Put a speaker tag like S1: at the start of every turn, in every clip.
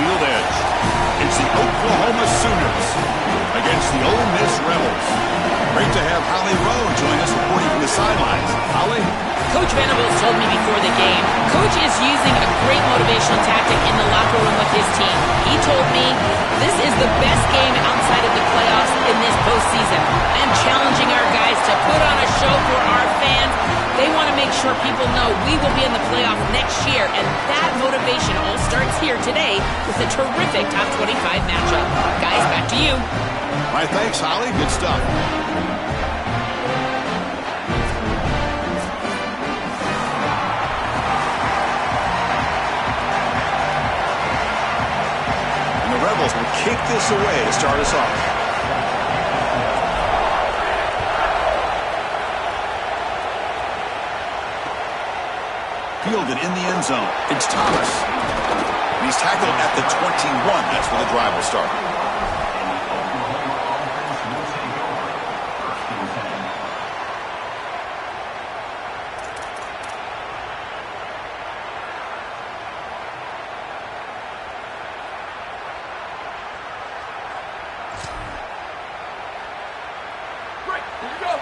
S1: field edge. It's the Oklahoma Sooners against the Ole Miss Rebels. Great to have Holly Rowe join us reporting from the sidelines. Holly?
S2: Coach Venables told me before the game, Coach is using a great motivational tactic in the locker room with his team. He told me, this is the best game outside of the playoffs in this postseason. I am challenging our guys to put on a show for our fans. They want to make sure people know we will be in the playoff next year, and that motivation all starts here today with a terrific top 25 matchup. Guys, back to you.
S1: All right, thanks, Holly. Good stuff. And the Rebels will kick this away to start us off. Fielded in the end zone. It's Thomas. And he's tackled at the 21. That's where the drive will start.
S3: Right, here we go.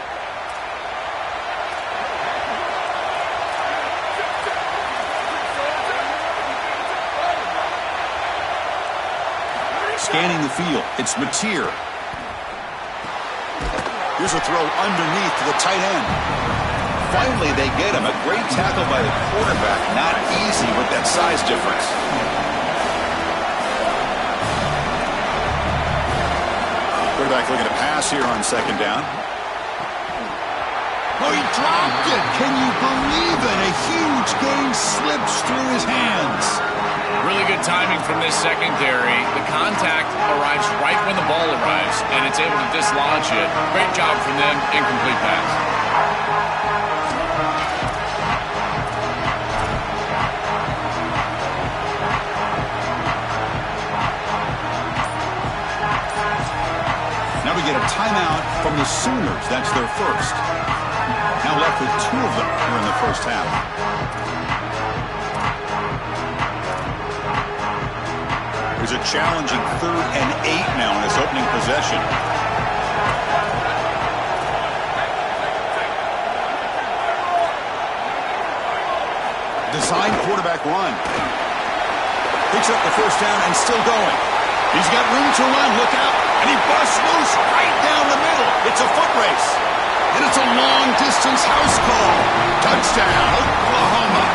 S1: Scanning the field, it's Mateer. Here's a throw underneath to the tight end. Finally, they get him. A great tackle by the quarterback. Not easy with that size difference. Quarterback looking to pass here on second down. Oh, he dropped it. Can you believe it? A huge gain slips through his hands.
S4: Really good timing from this secondary. The contact arrives right when the ball arrives, and it's able to dislodge it. Great job from them. Incomplete pass.
S1: Now we get a timeout from the Sooners. That's their first. Now left with two of them here in the first half. There's a challenging 3rd and 8 now in this opening possession. Design quarterback run. Picks up the first down and still going. He's got room to run. Look out. And he busts loose right down the middle. It's a foot race. And it's a long-distance house call. Touchdown, Oklahoma.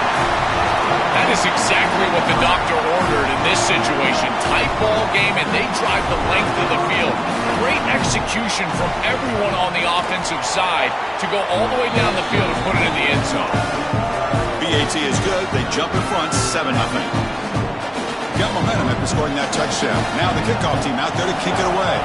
S4: That is exactly what the doctor ordered in this situation. Tight ball game, and they drive the length of the field. Great execution from everyone on the offensive side to go all the way down the field and put it in the end zone.
S1: BAT is good. They jump in front, 7-0. Got momentum after scoring that touchdown. Now the kickoff team out there to kick it away.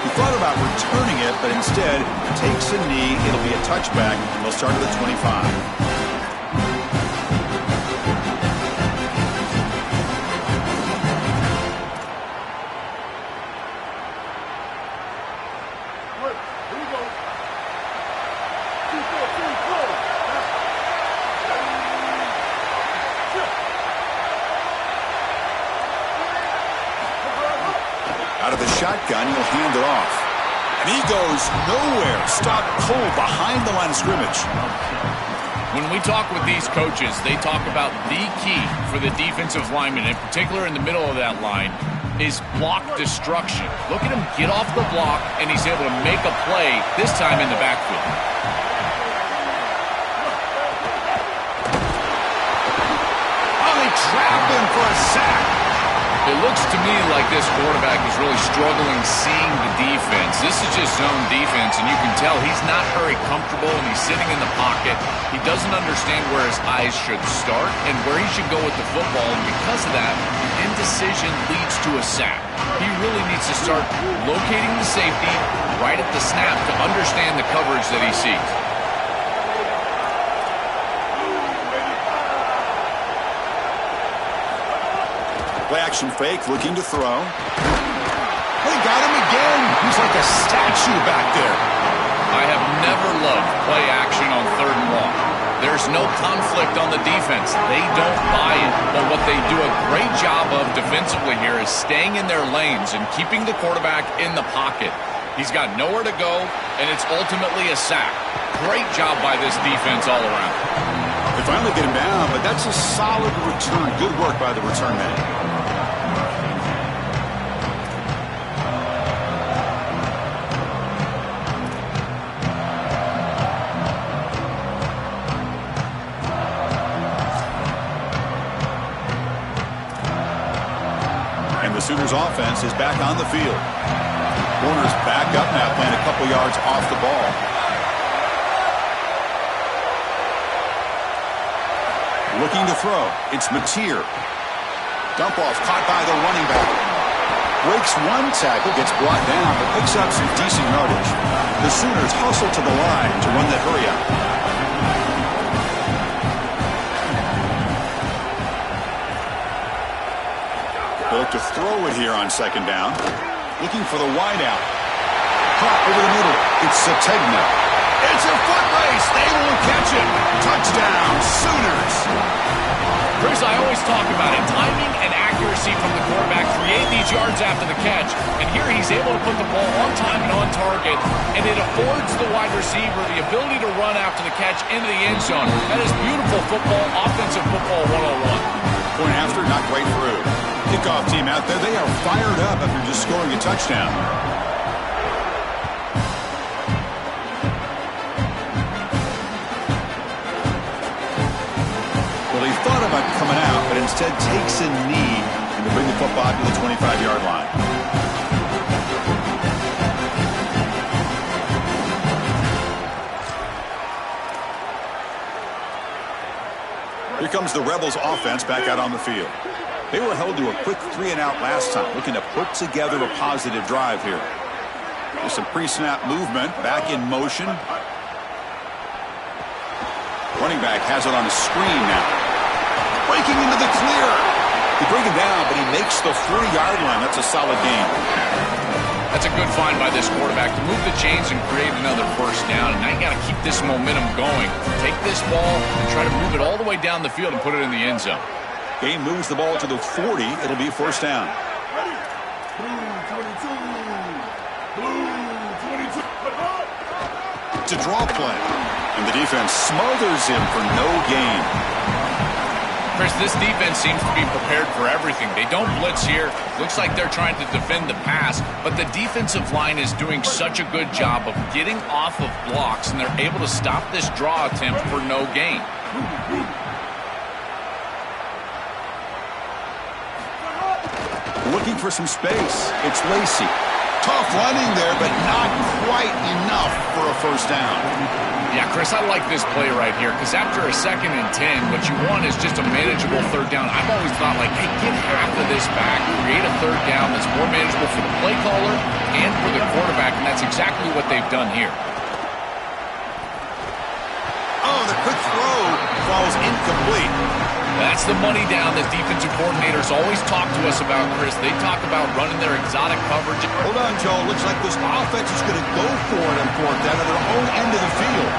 S1: He thought about returning it, but instead takes a knee. It'll be a touchback. They'll start at the 25. Out of the shotgun, he'll hand it off. And he goes nowhere. Stop cold behind the line of scrimmage.
S4: When we talk with these coaches, they talk about the key for the defensive lineman, in particular in the middle of that line, is block destruction. Look at him get off the block, and he's able to make a play, this time in the backfield.
S1: Oh, they trap him for a sack.
S4: It looks to me like this quarterback is really struggling seeing the defense. This is just zone defense, and you can tell he's not very comfortable, and he's sitting in the pocket. He doesn't understand where his eyes should start and where he should go with the football, and because of that, the indecision leads to a sack. He really needs to start locating the safety right at the snap to understand the coverage that he sees.
S1: Play action fake, looking to throw. They got him again. He's like a statue back there.
S4: I have never loved play action on 3rd and long. There's no conflict on the defense. They don't buy it. But what they do a great job of defensively here is staying in their lanes and keeping the quarterback in the pocket. He's got nowhere to go, and it's ultimately a sack. Great job by this defense all around.
S1: They finally get him down, but that's a solid return. Good work by the return man. The Sooners offense is back on the field. Warner's back up now, playing a couple yards off the ball. Looking to throw. It's Mateer. Dump off caught by the running back. Breaks one tackle, gets brought down, but picks up some decent yardage. The Sooners hustle to the line to run that hurry out. Look to throw it here on second down. Looking for the wideout. Caught over the middle. It's Sategna. It's a foot race. They won't catch it. Touchdown, Sooners.
S4: Chris, I always talk about it. Timing and accuracy from the quarterback create these yards after the catch. And here he's able to put the ball on time and on target. And it affords the wide receiver the ability to run after the catch into the end zone. That is beautiful football, offensive football 101.
S1: Point after, not quite through. Kickoff team out there. They are fired up after just scoring a touchdown. Well, he thought about coming out, but instead takes a knee and to bring the football to the 25-yard line. Here comes the Rebels offense back out on the field. They were held to a quick 3-and-out last time, looking to put together a positive drive here. There's some pre-snap movement, back in motion. Running back has it on the screen now. Breaking into the clear. They bring him down, but he makes the 40-yard line. That's a solid gain.
S4: That's a good find by this quarterback to move the chains and create another first down. And now you got to keep this momentum going. Take this ball and try to move it all the way down the field and put it in the end zone.
S1: Game moves the ball to the 40. It'll be first down.
S3: Ready? Blue 22. Blue 22.
S1: It's a draw play. And the defense smothers him for no gain.
S4: Chris, this defense seems to be prepared for everything. They don't blitz here. Looks like they're trying to defend the pass, but the defensive line is doing such a good job of getting off of blocks, and they're able to stop this draw attempt for no gain.
S1: Looking for some space. It's Lacey. Tough running there, but not quite enough for a first down.
S4: Yeah, Chris, I like this play right here because after a 2nd and 10, what you want is just a manageable third down. I've always thought, like, hey, get half of this back, create a third down that's more manageable for the play caller and for the quarterback, and that's exactly what they've done here.
S1: Oh, the quick throw falls incomplete.
S4: That's the money down that defensive coordinators always talk to us about, Chris. They talk about running their exotic coverage.
S1: Hold on, Joe. Looks like this offense is going to go for it on fourth down at their own end of the field.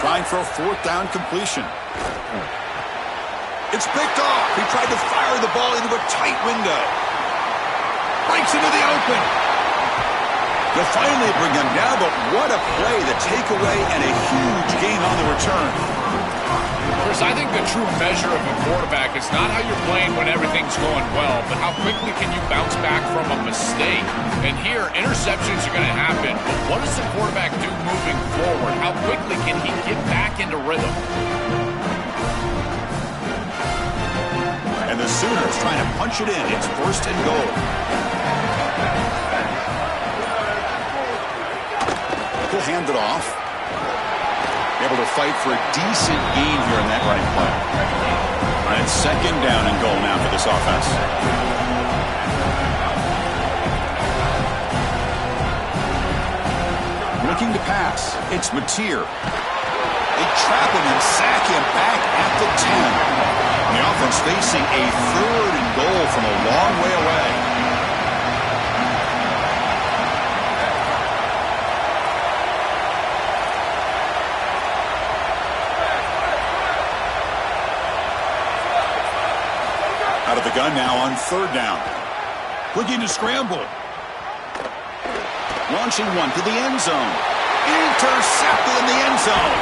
S1: Trying for a fourth down completion. It's picked off. He tried to fire the ball into a tight window. Breaks into the open. They'll finally bring him down, but what a play, the takeaway, and a huge gain on the return.
S4: Chris, I think the true measure of a quarterback is not how you're playing when everything's going well, but how quickly can you bounce back from a mistake. And here, interceptions are going to happen, but what does the quarterback do moving forward? How quickly can he get back into rhythm?
S1: And the Sooners trying to punch it in. It's first and goal. He'll hand it off. Able to fight for a decent gain here in that running play. All right, second down and goal now for this offense. Looking to pass. It's Mateer. They trap him and sack him back at the 10. The offense facing a third and goal from a long way away. on third down. Looking to scramble. Launching one to the end zone. Intercepted in the end zone.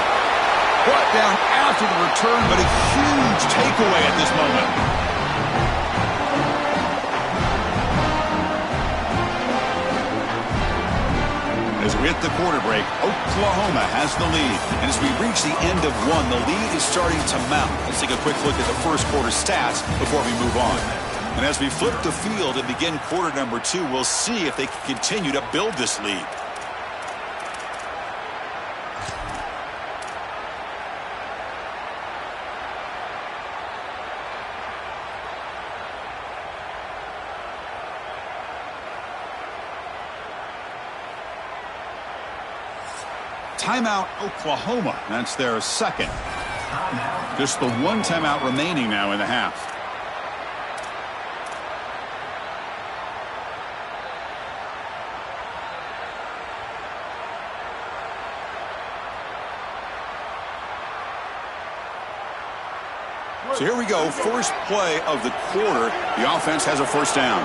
S1: Brought down after the return, but a huge takeaway at this moment. As we hit the quarter break, Oklahoma has the lead. And as we reach the end of one, the lead is starting to mount. Let's take a quick look at the first quarter stats before we move on. And as we flip the field and begin quarter number 2, we'll see if they can continue to build this lead. Timeout, Oklahoma. That's their second. Just the one timeout remaining now in the half. So here we go. First play of the quarter. The offense has a first down.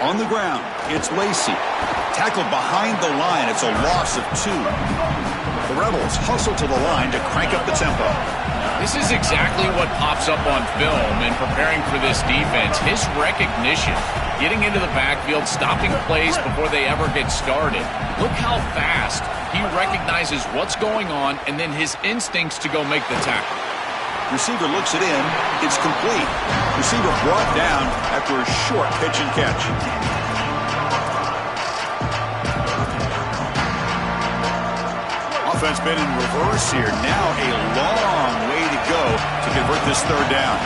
S1: On the ground, it's Lacey. Tackled behind the line. It's a loss of 2. The Rebels hustle to the line to crank up the tempo.
S4: This is exactly what pops up on film in preparing for this defense. His recognition, getting into the backfield, stopping plays before they ever get started. Look how fast he recognizes what's going on and then his instincts to go make the tackle.
S1: Receiver looks it in. It's complete. Receiver brought down after a short pitch and catch. Offense been in reverse here. Now a long way to go to convert this third down.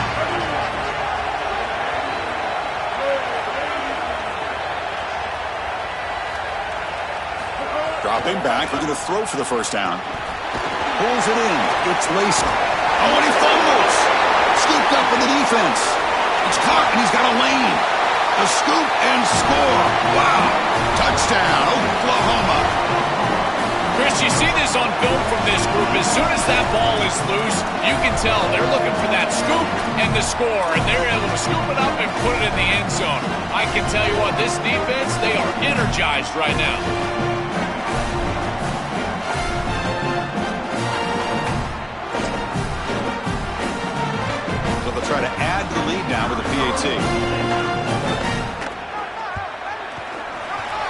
S1: Dropping back, looking to throw for the first down. Pulls it in. It's Lacey. Oh, and he fumbles. Scooped up with the defense. It's caught, and he's got a lane. A scoop and score. Wow. Touchdown, Oklahoma.
S4: Chris, you see this on film from this group. As soon as that ball is loose, you can tell they're looking for that scoop and the score, and they're able to scoop it up and put it in the end zone. I can tell you what, this defense, they are energized right now. Try to add to the lead now with a PAT.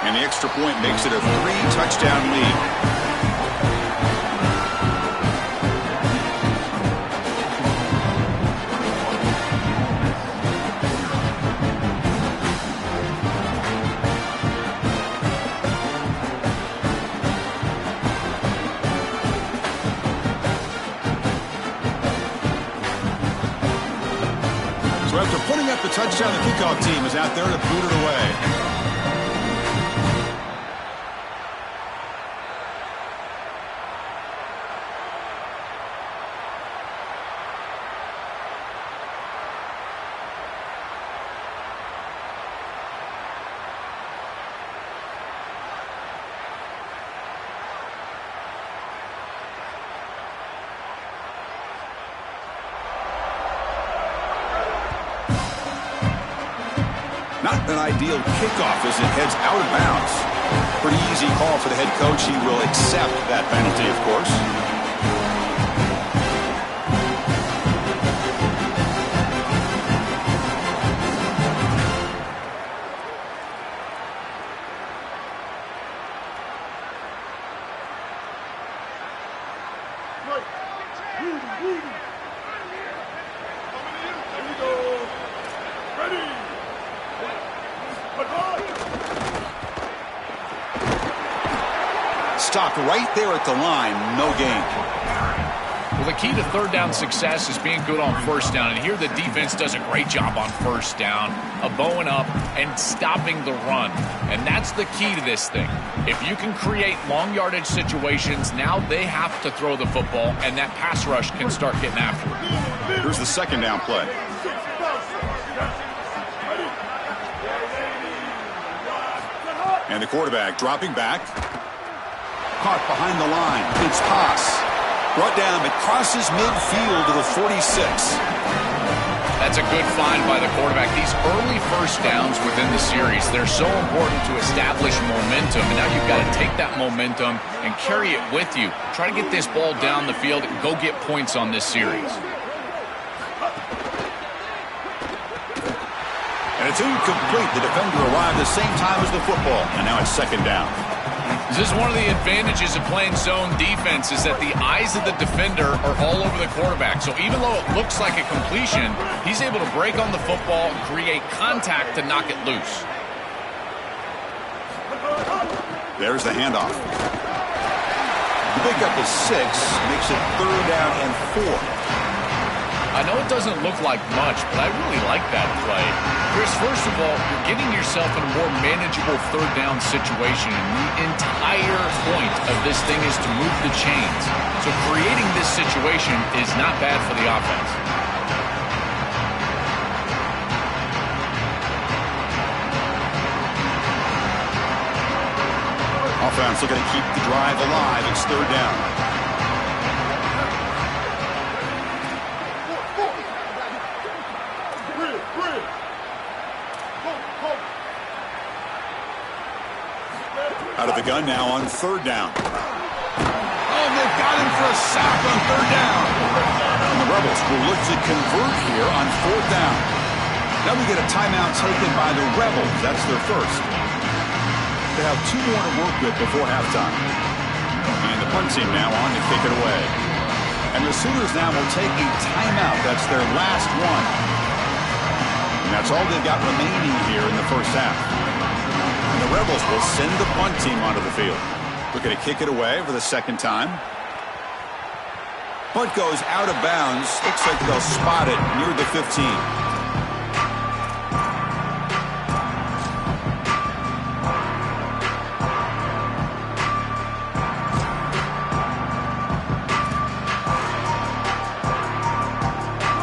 S4: And the extra point makes it a 3-touchdown lead. So after putting up the touchdown, the kickoff team is out there to boot it away. Not an ideal kickoff as it heads out of bounds. Pretty easy call for the head coach. He will accept that penalty, of course. Stopped right there at the line, no gain. Well, the key to third down success is being good on first down. And here the defense does a great job on first down of bowing up and stopping the run. And that's the key to this thing. If you can create long yardage situations, now they have to throw the football, and that pass rush can start getting after it.
S1: Here's the second down play. And the quarterback dropping back. Caught behind the line. It's Haas. Brought down, it crosses midfield to the 46.
S4: That's a good find by the quarterback. These early first downs within the series, they're so important to establish momentum. And now you've got to take that momentum and carry it with you. Try to get this ball down the field and go get points on this series.
S1: And it's incomplete. The defender arrived the same time as the football. And now it's second down.
S4: This is one of the advantages of playing zone defense is that the eyes of the defender are all over the quarterback. So even though it looks like a completion, he's able to break on the football and create contact to knock it loose.
S1: There's the handoff. The pickup is 6, makes it third down and 4.
S4: I know it doesn't look like much, but I really like that play. Chris, first of all, you're getting yourself in a more manageable third down situation, and the entire point of this thing is to move the chains. So creating this situation is not bad for the offense.
S1: Offense looking to keep the drive alive. It's third down. Out of the gun now on third down. Oh, they've got him for a sack on third down. And the Rebels will look to convert here on fourth down. Now we get a timeout taken by the Rebels. That's their first. They have 2 more to work with before halftime. And the punt team now on to kick it away. And the Sooners now will take a timeout. That's their last one. And that's all they've got remaining here in the first half. And the Rebels will send the punt team onto the field. Looking to kick it away for the second time. Punt goes out of bounds. Looks like they'll spot it near the 15.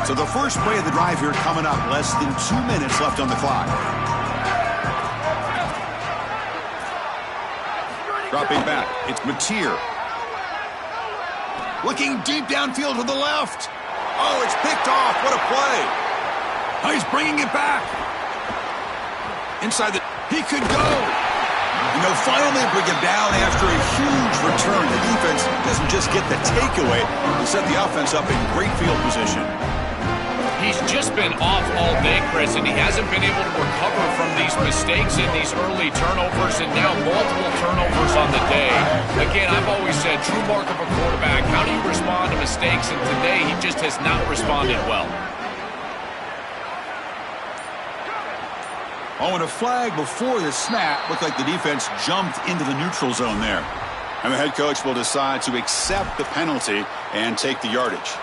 S1: So the first play of the drive here coming up. Less than 2 minutes left on the clock. Dropping back, it's Mateer. Looking deep downfield to the left. Oh, it's picked off. What a play. Oh, he's bringing it back. Inside the... He could go. And they'll finally bring him down after a huge return. The defense doesn't just get the takeaway. They set the offense up in great field position.
S4: He's just been off all day, Chris, and he hasn't been able to recover from these mistakes and these early turnovers, and now multiple turnovers on the day. Again, I've always said, true mark of a quarterback, how do you respond to mistakes? And today, he just has not responded well.
S1: Oh, and a flag before the snap. Looked like the defense jumped into the neutral zone there. And the head coach will decide to accept the penalty and take the yardage.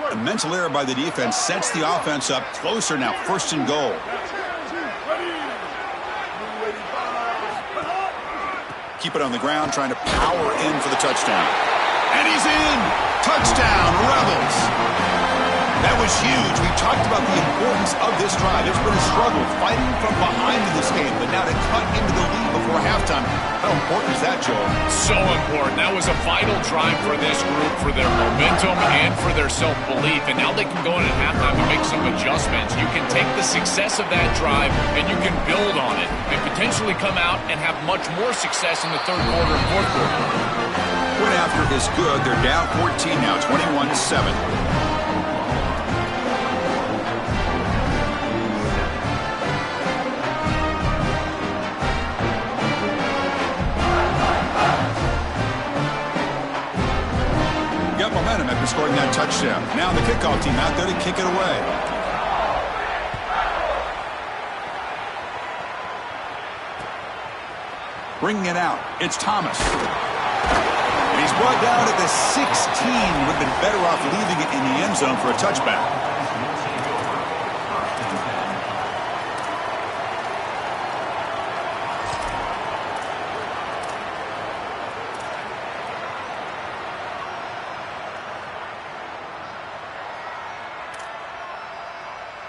S1: A mental error by the defense sets the offense up closer now. First and goal. Keep it on the ground, trying to power in for the touchdown. And he's in! Touchdown, Rebels! That was huge. We talked about the importance of this drive. It's been a struggle fighting from behind in this game, but now to cut into the lead before halftime. How important is that, Joel?
S4: So important. That was a vital drive for this group, for their momentum and for their self-belief. And now they can go in at halftime and make some adjustments. You can take the success of that drive and you can build on it and potentially come out and have much more success in the third quarter and fourth quarter.
S1: Point after is good. They're down 14 now, 21-7. Momentum after scoring that touchdown. Now the kickoff team out there to kick it away. Bringing it out, it's Thomas. And he's brought down at the 16. Would have been better off leaving it in the end zone for a touchback.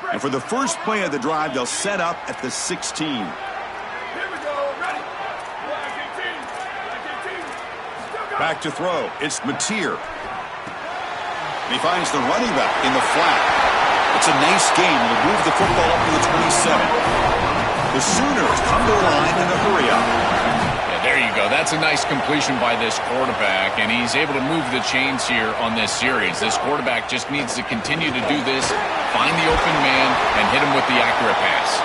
S1: And for the first play of the drive, they'll set up at the 16.
S3: Here we go. Ready.
S1: Back to throw. It's Mateer. He finds the running back in the flat. It's a nice gain. Will move the football up to the 27. The Sooners come to the line in a hurry up.
S4: Yeah, there you go. That's a nice completion by this quarterback, and he's able to move the chains here on this series. This quarterback just needs to continue to do this, find the open man, and hit him with the accurate pass.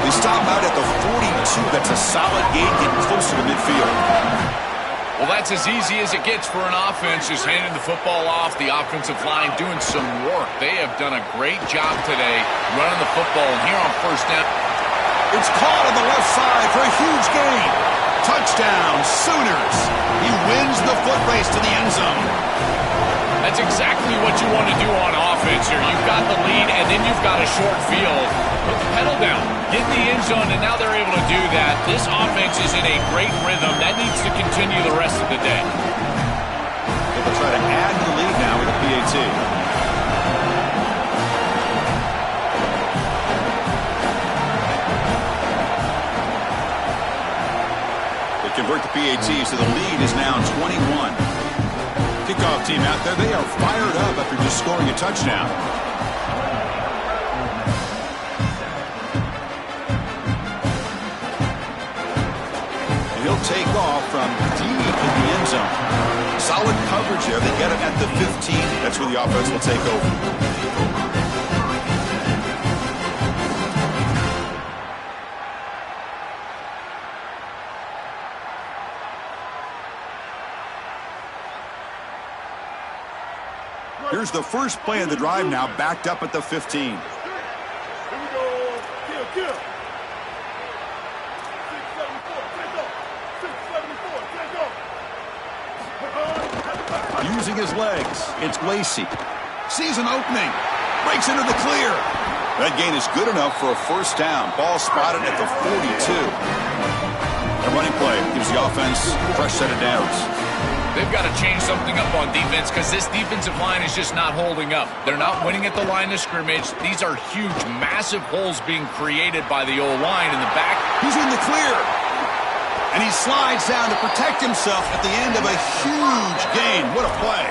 S1: They stop out at the 42. That's a solid gain, getting closer to midfield.
S4: Well, that's as easy as it gets for an offense, just handing the football off. The offensive line doing some work. They have done a great job today running the football. And here on first down,
S1: it's caught on the left side for a huge gain. Touchdown, Sooners. He wins the foot race to the end zone.
S4: That's exactly what you want to do on offense here. You've got the lead, and then you've got a short field. Put the pedal down, get in the end zone, and now they're able to do that. This offense is in a great rhythm. That needs to continue the rest of the day.
S1: They'll try to add to the lead now with the PAT. They convert the PAT, so the lead is now 21. Kickoff team out there. They are fired up after just scoring a touchdown. And he'll take off from deep in the end zone. Solid coverage there. They get him at the 15. That's where the offense will take over. Here's the first play of the drive now, backed up at the 15.
S3: Here we go. Kill. 674. Take off.
S1: Using his legs, it's Lacey. Sees an opening. Breaks into the clear. That gain is good enough for a first down. Ball spotted at the 42. The running play gives the offense a fresh set of downs.
S4: They've got to change something up on defense because this defensive line is just not holding up. They're not winning at the line of scrimmage. These are huge, massive holes being created by the O-line in the back.
S1: He's in the clear. And he slides down to protect himself at the end of a huge gain. What a play.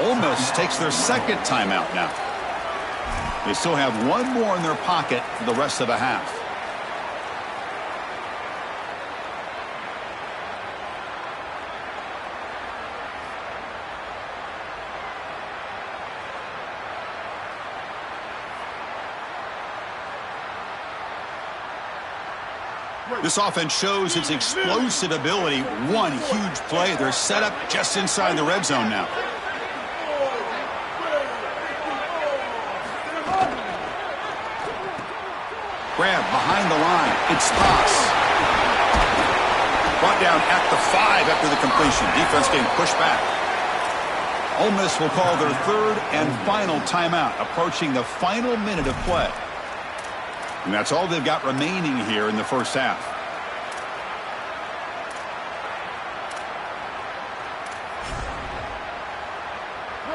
S1: Ole Miss takes their second timeout now. They still have one more in their pocket for the rest of the half. This offense shows its explosive ability. One huge play. They're set up just inside the red zone now. Grab behind the line. It's Toss. Brought down at the 5 after the completion. Defense getting pushed back. Ole Miss will call their third and final timeout, approaching the final minute of play. And that's all they've got remaining here in the first half.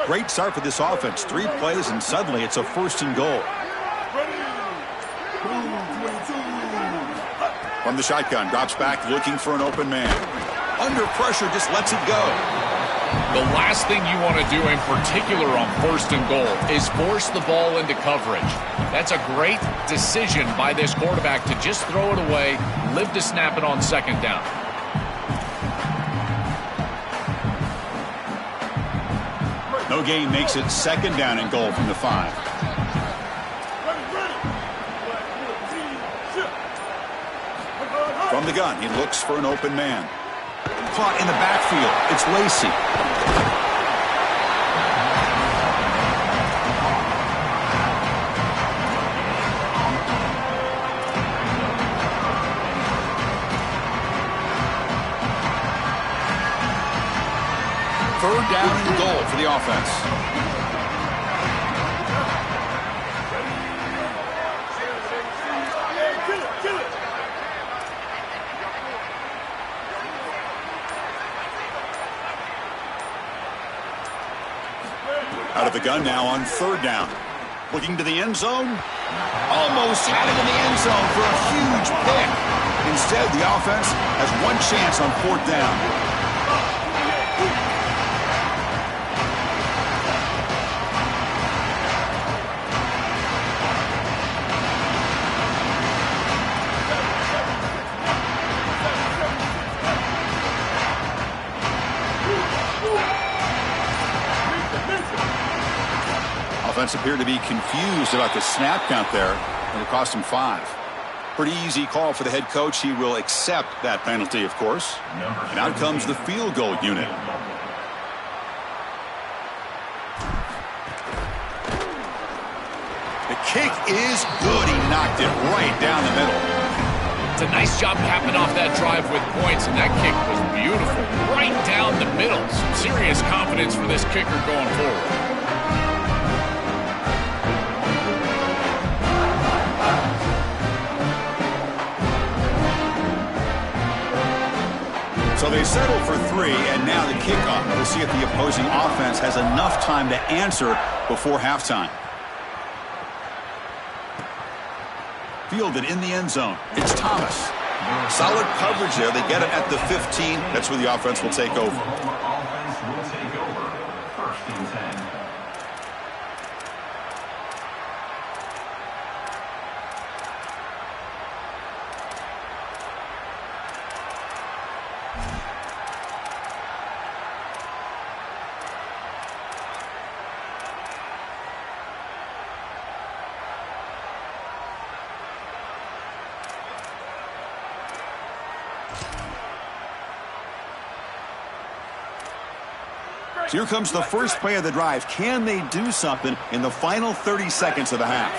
S1: Great start for this offense. 3 plays, and suddenly it's a first and goal. From the shotgun, drops back, looking for an open man. Under pressure, just lets it go.
S4: The last thing you want to do, in particular on first and goal, is force the ball into coverage. That's a great decision by this quarterback to just throw it away, live to snap it on second down.
S1: No gain makes it second down and goal from the 5. From the gun, he looks for an open man. Caught in the backfield. It's Lacey. Third down and goal for the offense. Out of the gun now on third down. Looking to the end zone. Almost had it in the end zone for a huge pick. Instead, the offense has one chance on fourth down. Offense appeared to be confused about the snap count there, and it cost him 5. Pretty easy call for the head coach. He will accept that penalty, of course. And out comes the field goal unit. The kick is good. He knocked it right down the middle.
S4: It's a nice job capping off that drive with points, and that kick was beautiful. Right down the middle. Some serious confidence for this kicker going forward.
S1: So they settle for 3, and now the kickoff. We'll see if the opposing offense has enough time to answer before halftime. Fielded in the end zone. It's Thomas. Solid coverage there. They get it at the 15. That's where the offense will take over.
S3: First and 10.
S1: So here comes the first play of the drive. Can they do something in the final 30 seconds of the half?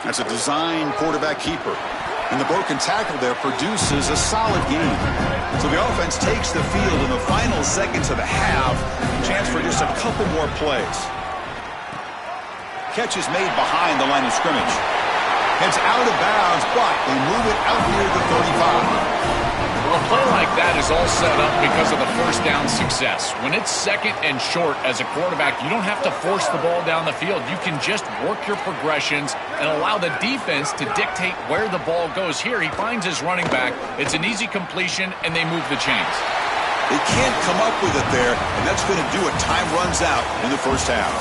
S1: That's a design quarterback keeper. And the broken tackle there produces a solid game. So the offense takes the field in the final seconds of the half. Chance for just a couple more plays. Catch is made behind the line of scrimmage. It's out of bounds, but they move it out near the 35.
S4: Well, a play like that is all set up because of the first down success. When it's second and short as a quarterback, you don't have to force the ball down the field. You can just work your progressions and allow the defense to dictate where the ball goes. Here, he finds his running back. It's an easy completion, and they move the chains.
S1: They can't come up with it there, and that's going to do it. Time runs out in the first half.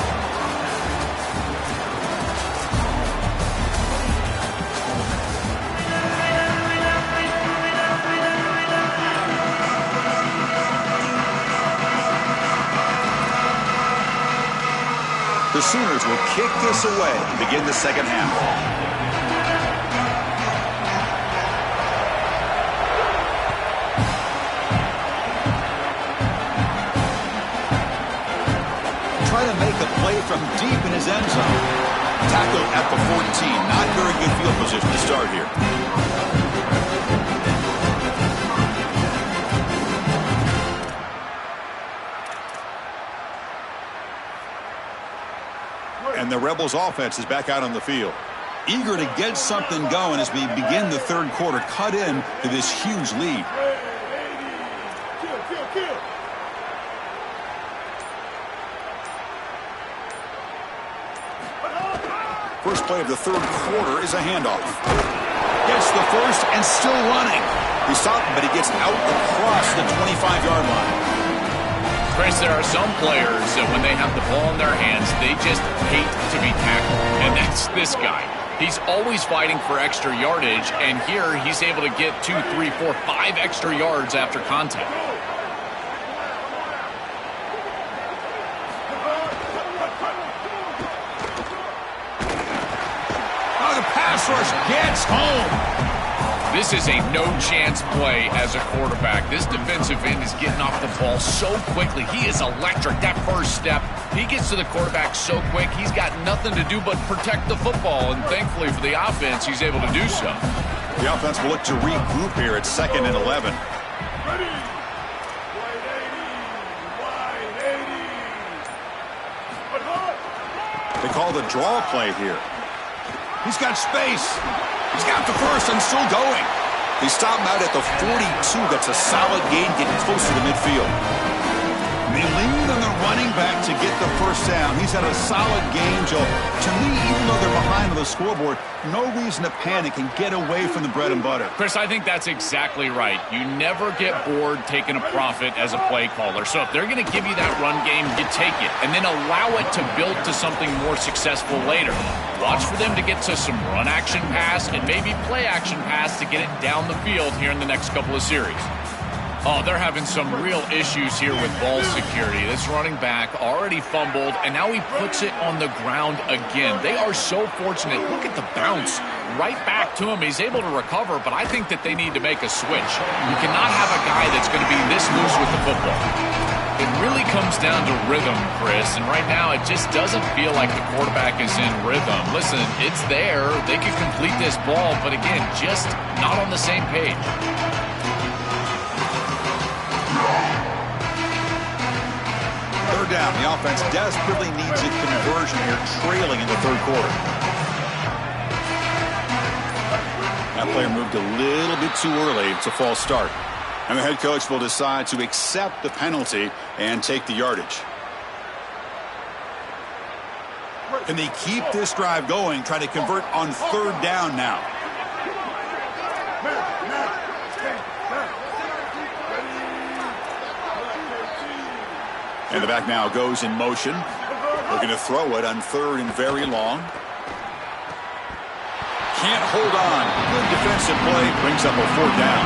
S1: The Sooners will kick this away and begin the second half. Try to make a play from deep in his end zone. Tackle at the 14. Not very good field position to start here. And the Rebels offense is back out on the field. Eager to get something going as we begin the third quarter. Cut in to this huge lead.
S3: Kill.
S1: First play of the third quarter is a handoff. Gets the first and still running. He stopped him, but he gets out across the 25-yard line.
S4: Chris, there are some players that when they have the ball in their hands, they just hate to be tackled. And that's this guy. He's always fighting for extra yardage, and here he's able to get 2, 3, 4, 5 extra yards after contact.
S1: Oh, the pass rush gets home.
S4: This is a no-chance play as a quarterback. This defensive end is getting off the ball so quickly. He is electric. That first step, he gets to the quarterback so quick, he's got nothing to do but protect the football. And thankfully for the offense, he's able to do so.
S1: The offense will look to regroup here at 2nd and 11.
S3: Ready. Wide 80.
S1: They call the draw play here. He's got space. He's got the first and still going. They stop him out at the 42. That's a solid gain, getting close to the midfield. And they lean on the running back to get the first down. He's had a solid game, Joe. To me, even though they're behind on the scoreboard, no reason to panic and get away from the bread and butter.
S4: Chris, I think that's exactly right. You never get bored taking a profit as a play caller. So if they're going to give you that run game, you take it. And then allow it to build to something more successful later. Watch for them to get to some run action pass and maybe play action pass to get it down the field here in the next couple of series. Oh, they're having some real issues here with ball security. This running back already fumbled, and now he puts it on the ground again. They are so fortunate. Look at the bounce right back to him. He's able to recover, but I think that they need to make a switch. You cannot have a guy that's going to be this loose with the football. It really comes down to rhythm, Chris, and right now it just doesn't feel like the quarterback is in rhythm. Listen, it's there. They could complete this ball, but again, just not on the same page.
S1: Third down. The offense desperately needs a conversion here, trailing in the third quarter. That player moved a little bit too early. It's a false start. And the head coach will decide to accept the penalty and take the yardage. Can they keep this drive going, try to convert on third down now? And the back now goes in motion. Looking to throw it on third and very long. Can't hold on. Good defensive play. Brings up a fourth down.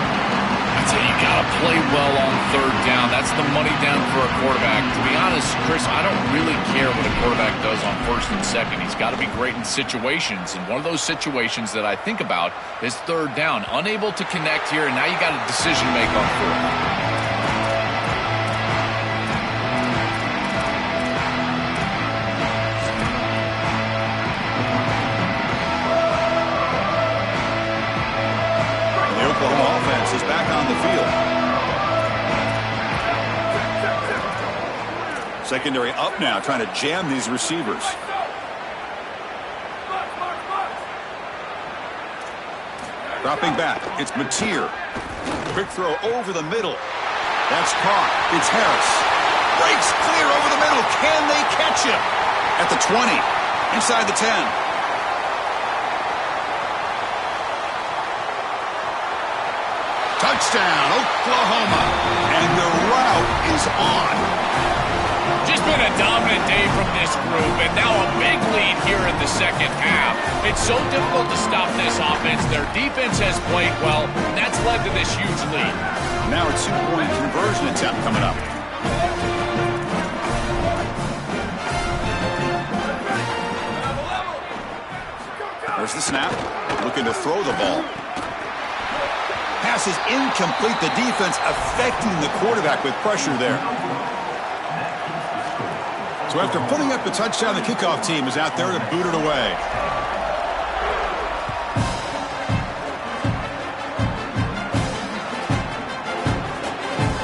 S4: I'd say you got to play well on third down. That's the money down for a quarterback. To be honest, Chris, I don't really care what a quarterback does on first and second. He's got to be great in situations. And one of those situations that I think about is third down. Unable to connect here, and now you got a decision to make on fourth.
S1: Is back on the field. Secondary up now, trying to jam these receivers. Dropping back, it's Mateer. Quick throw over the middle. That's caught. It's Harris. Breaks clear over the middle. Can they catch him? At the 20, inside the 10. Touchdown, Oklahoma. And the route is on.
S4: Just been a dominant day from this group, and now a big lead here in the second half. It's so difficult to stop this offense. Their defense has played well, and that's led to this huge lead.
S1: Now a two-point conversion attempt coming up. There's the snap. Looking to throw the ball. Pass is incomplete. The defense affecting the quarterback with pressure there. So after putting up the touchdown, the kickoff team is out there to boot it away.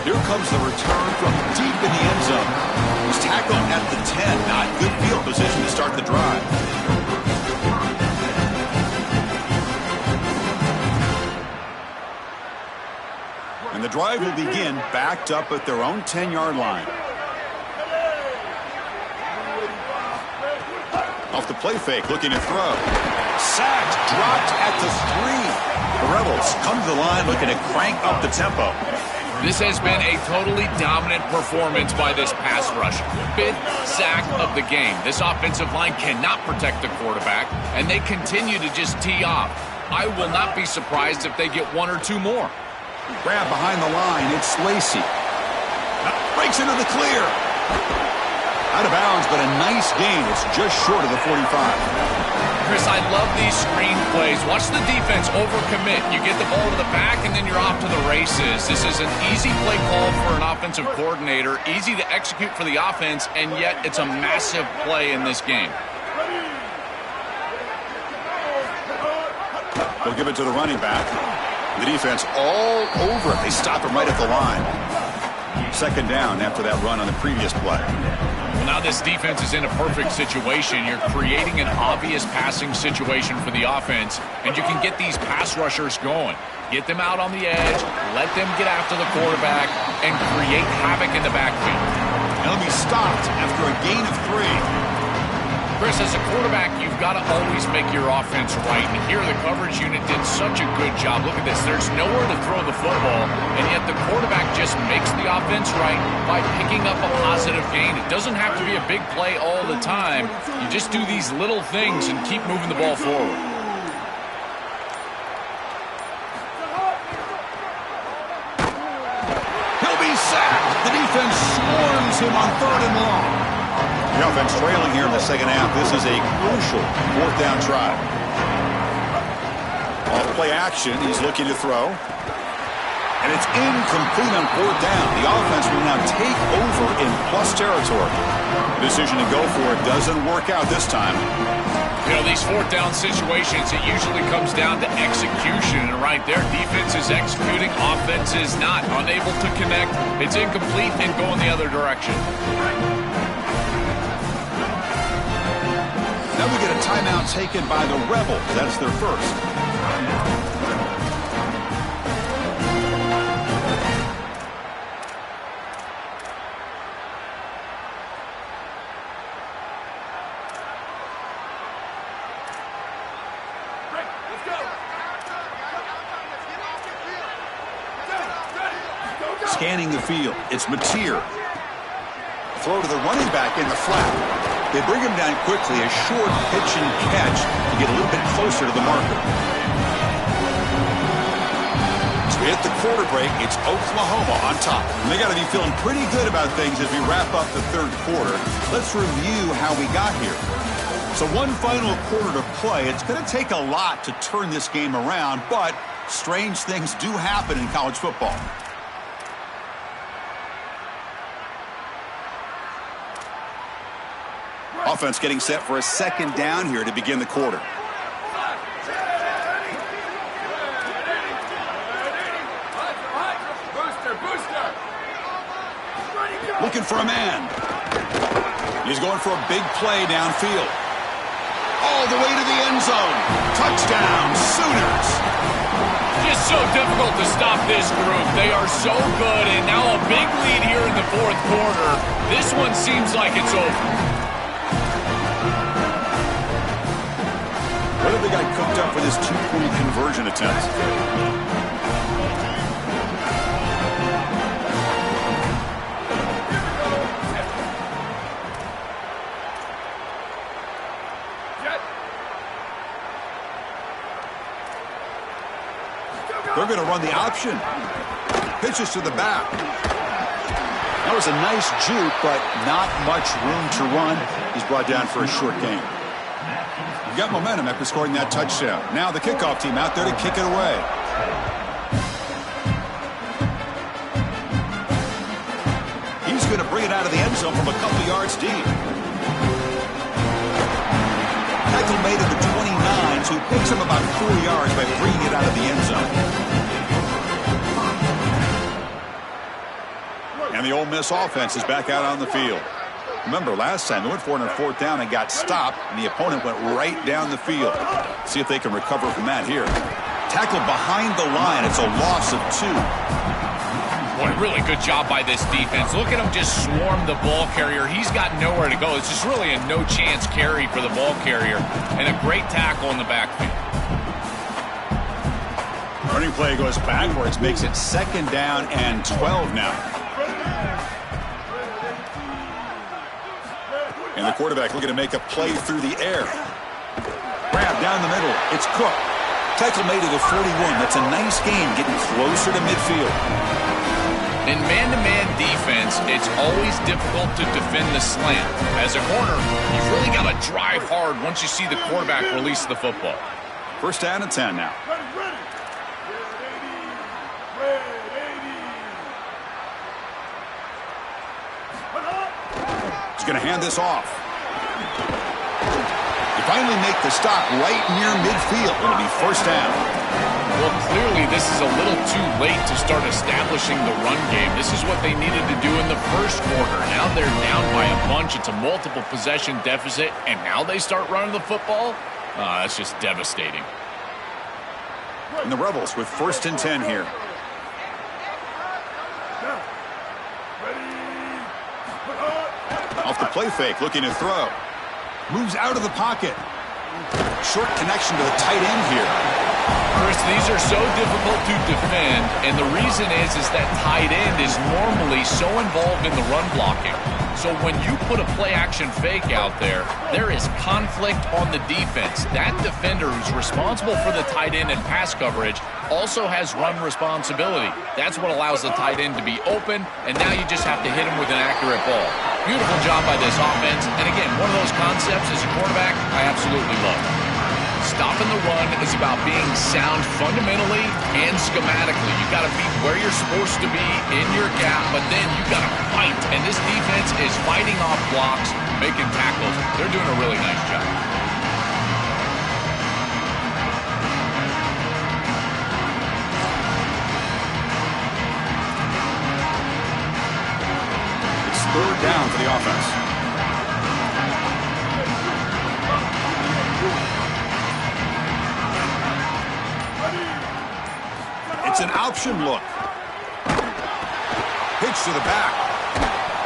S1: Here comes the return from deep in the end zone. He's tackled at the 10. Not good field position to start the drive. And the drive will begin backed up at their own 10-yard line. Off the play fake, looking to throw. Sacked, dropped at the 3. The Rebels come to the line looking to crank up the tempo.
S4: This has been a totally dominant performance by this pass rush. 5th sack of the game. This offensive line cannot protect the quarterback, and they continue to just tee off. I will not be surprised if they get 1 or 2 more.
S1: Grab behind the line, it's Lacey. Breaks into the clear. Out of bounds, but a nice gain. It's just short of the 45.
S4: Chris, I love these screen plays. Watch the defense overcommit. You get the ball to the back, and then you're off to the races. This is an easy play call for an offensive coordinator, easy to execute for the offense, and yet it's a massive play in this game.
S1: They'll give it to the running back. The defense all over it. They stop him right at the line. Second down after that run on the previous play.
S4: Well, now this defense is in a perfect situation. You're creating an obvious passing situation for the offense, and you can get these pass rushers going. Get them out on the edge, let them get after the quarterback, and create havoc in the backfield.
S1: He'll be stopped after a gain of 3.
S4: Chris, as a quarterback, you've got to always make your offense right. And here the coverage unit did such a good job. Look at this. There's nowhere to throw the football, and yet the quarterback just makes the offense right by picking up a positive gain. It doesn't have to be a big play all the time. You just do these little things and keep moving the ball forward.
S1: corners him on 3rd and long. The offense trailing here in the second half. This is a crucial 4th down try. Off play action. He's looking to throw. And it's incomplete on 4th down. The offense will now take over in plus territory. The decision to go for it doesn't work out this time.
S4: You know, these 4th down situations, it usually comes down to execution. And right there, defense is executing, offense is not. Unable to connect, it's incomplete and going the other direction.
S1: Now we get a timeout taken by the Rebels. That's their first. Scanning the field. It's Mateer. Throw to the running back in the flat. They bring him down quickly. A short pitch and catch to get a little bit closer to the marker. So we hit the quarter break. It's Oklahoma on top. And they got to be feeling pretty good about things as we wrap up the 3rd quarter. Let's review how we got here. So one final quarter to play. It's going to take a lot to turn this game around, but strange things do happen in college football. Offense getting set for a 2nd down here to begin the quarter. Looking for a man. He's going for a big play downfield. All the way to the end zone. Touchdown, Sooners.
S4: Just so difficult to stop this group. They are so good, and now a big lead here in the 4th quarter. This one seems like it's over.
S1: What have they got cooked up for this 2-point conversion attempt? They're going to run the option. Pitches to the back. That was a nice juke, but not much room to run. He's brought down for a short gain. Got momentum after scoring that touchdown. Now the kickoff team out there to kick it away. He's going to bring it out of the end zone from a couple yards deep. Tackle made at the 29, so he picks him about 4 yards by bringing it out of the end zone. And the Ole Miss offense is back out on the field. Remember, last time they went for it on 4th down and got stopped, and the opponent went right down the field. See if they can recover from that here. Tackle behind the line. It's a loss of 2.
S4: Boy, really good job by this defense. Look at him just swarm the ball carrier. He's got nowhere to go. It's just really a no-chance carry for the ball carrier, and a great tackle in the backfield.
S1: Running play goes backwards, makes it 2nd down and 12 now. And the quarterback looking to make a play through the air. Grab down the middle. It's Cook. Tackle made it at 41. That's a nice gain, getting closer to midfield.
S4: In man-to-man defense, it's always difficult to defend the slant. As a corner, you've really got to drive hard once you see the quarterback release the football.
S1: 1st down and 10 now. He's going to hand this off. They finally make the stop right near midfield. It'll be 1st down.
S4: Well, clearly this is a little too late to start establishing the run game. This is what they needed to do in the 1st quarter. Now they're down by a bunch. It's a multiple possession deficit, and now they start running the football? That's just devastating.
S1: And the Rebels with 1st and 10 here. Off the play fake, looking to throw. Moves out of the pocket. Short connection to the tight end here.
S4: Chris, these are so difficult to defend, and the reason is that tight end is normally so involved in the run blocking. So when you put a play-action fake out there, there is conflict on the defense. That defender who's responsible for the tight end and pass coverage also has run responsibility. That's what allows the tight end to be open, and now you just have to hit him with an accurate ball. Beautiful job by this offense, and again, one of those concepts as a quarterback I absolutely love. Stopping the run is about being sound fundamentally and schematically. You got to be where you're supposed to be in your gap, but then you got to fight. And this defense is fighting off blocks, making tackles. They're doing a really nice job.
S1: It's third down for the offense. It's an option look. Pitch to the back.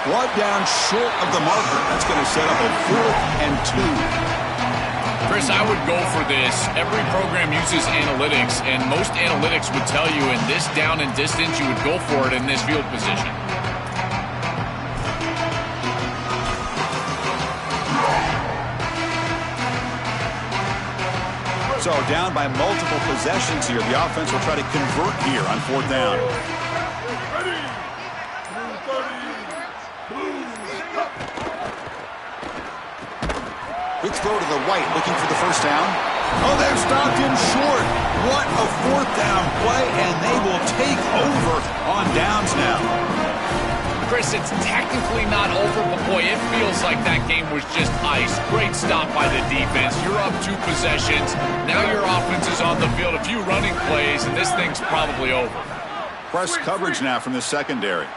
S1: Brought down short of the marker. That's going to set up a 4th and 2.
S4: Chris, I would go for this. Every program uses analytics, and most analytics would tell you in this down and distance, you would go for it in this field position.
S1: So down by multiple possessions here. The offense will try to convert here on 4th down. Quick throw to the right, looking for the first down. Oh, they've stopped him short. What a 4th down play, and they will take over on downs now.
S4: Chris, it's technically not over, but boy, it feels like that game was just ice. Great stop by the defense. You're up 2 possessions. Now your offense is on the field. A few running plays, and this thing's probably over.
S1: Press coverage now from the secondary.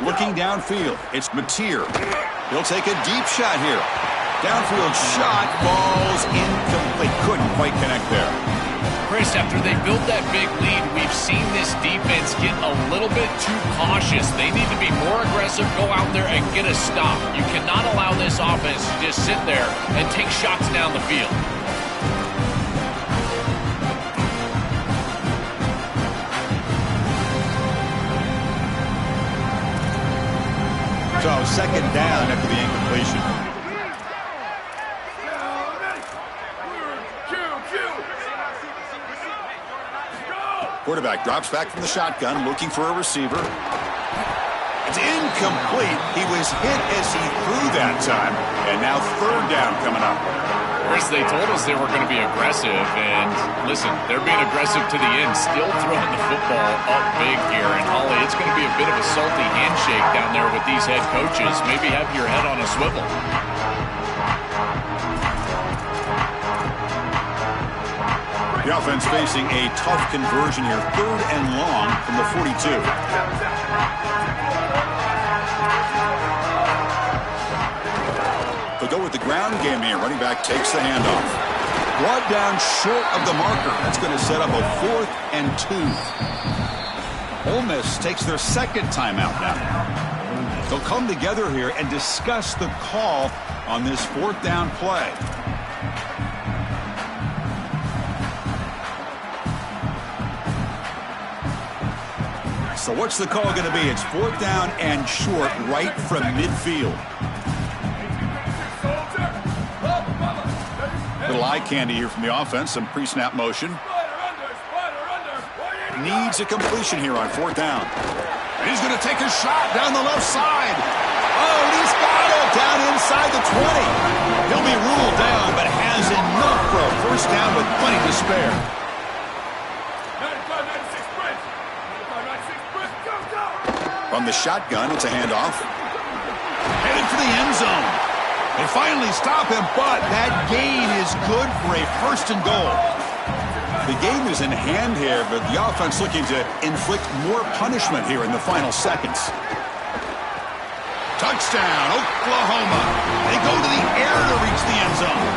S1: Looking downfield, it's Mateer. He'll take a deep shot here. Downfield shot, ball's incomplete. Couldn't quite connect there.
S4: Chris, after they built that big lead, we've seen this defense get a little bit too cautious. They need to be more aggressive, go out there and get a stop. You cannot allow this offense to just sit there and take shots down the field.
S1: So second down after the incompletion. Quarterback drops back from the shotgun, looking for a receiver. It's incomplete. He was hit as he threw that time. And now 3rd down coming up.
S4: Chris, they told us they were going to be aggressive, and listen, they're being aggressive to the end, still throwing the football up big here. And Holly, it's going to be a bit of a salty handshake down there with these head coaches. Maybe have your head on a swivel.
S1: The offense facing a tough conversion here. 3rd and long from the 42. They'll go with the ground game here. Running back takes the handoff. Brought down short of the marker. That's going to set up a 4th and 2. Ole Miss takes their 2nd timeout now. They'll come together here and discuss the call on this 4th down play. So what's the call going to be? It's 4th down and short right from midfield. Little eye candy here from the offense. Some pre-snap motion. Needs a completion here on 4th down. He's going to take a shot down the left side. Oh, he's got it down inside the 20. He'll be ruled down, but has enough for a first down with plenty to spare. From the shotgun, it's a handoff. Headed for the end zone. They finally stop him, but that gain is good for a 1st and goal. The game is in hand here, but the offense looking to inflict more punishment here in the final seconds. Touchdown, Oklahoma. They go to the air to reach the end zone.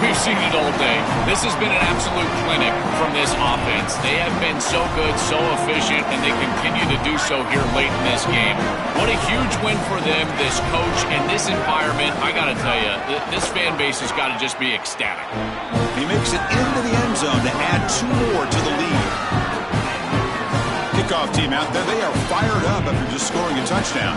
S4: We've seen it all day. This has been an absolute clinic from this offense. They have been so good, so efficient, and they continue to do so here late in this game. What a huge win for them, this coach, and this environment. I got to tell you, this fan base has got to just be ecstatic.
S1: He makes it into the end zone to add 2 more to the lead. Kickoff team out there. They are fired up after just scoring a touchdown.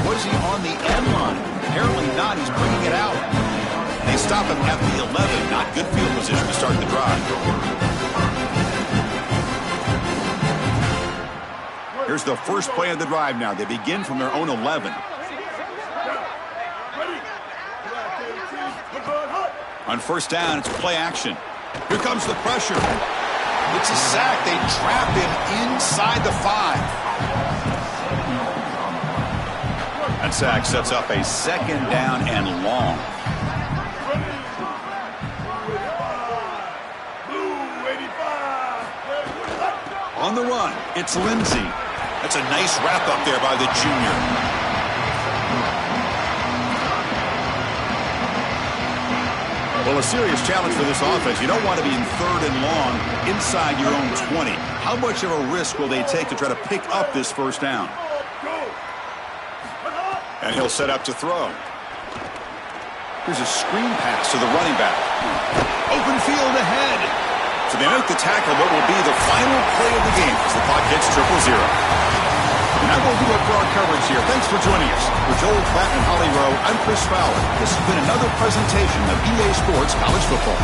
S1: Was he on the end line? Apparently not. He's bringing it out. They stop him at the 11. Not good field position to start the drive. Here's the first play of the drive now. They begin from their own 11. On first down, it's play action. Here comes the pressure. It's a sack. They trap him inside the 5. That sack sets up a second down and long. On the run, it's Lindsey. That's a nice wrap up there by the junior. Well, a serious challenge for this offense. You don't want to be in 3rd and long inside your own 20. How much of a risk will they take to try to pick up this first down? And he'll set up to throw. Here's a screen pass to the running back. Open field ahead. So they make the tackle what will be the final play of the game as the clock hits 0-0. And that will do it for our coverage here. Thanks for joining us. For Joel Klatt and Holly Rowe, I'm Chris Fowler. This has been another presentation of EA Sports College Football.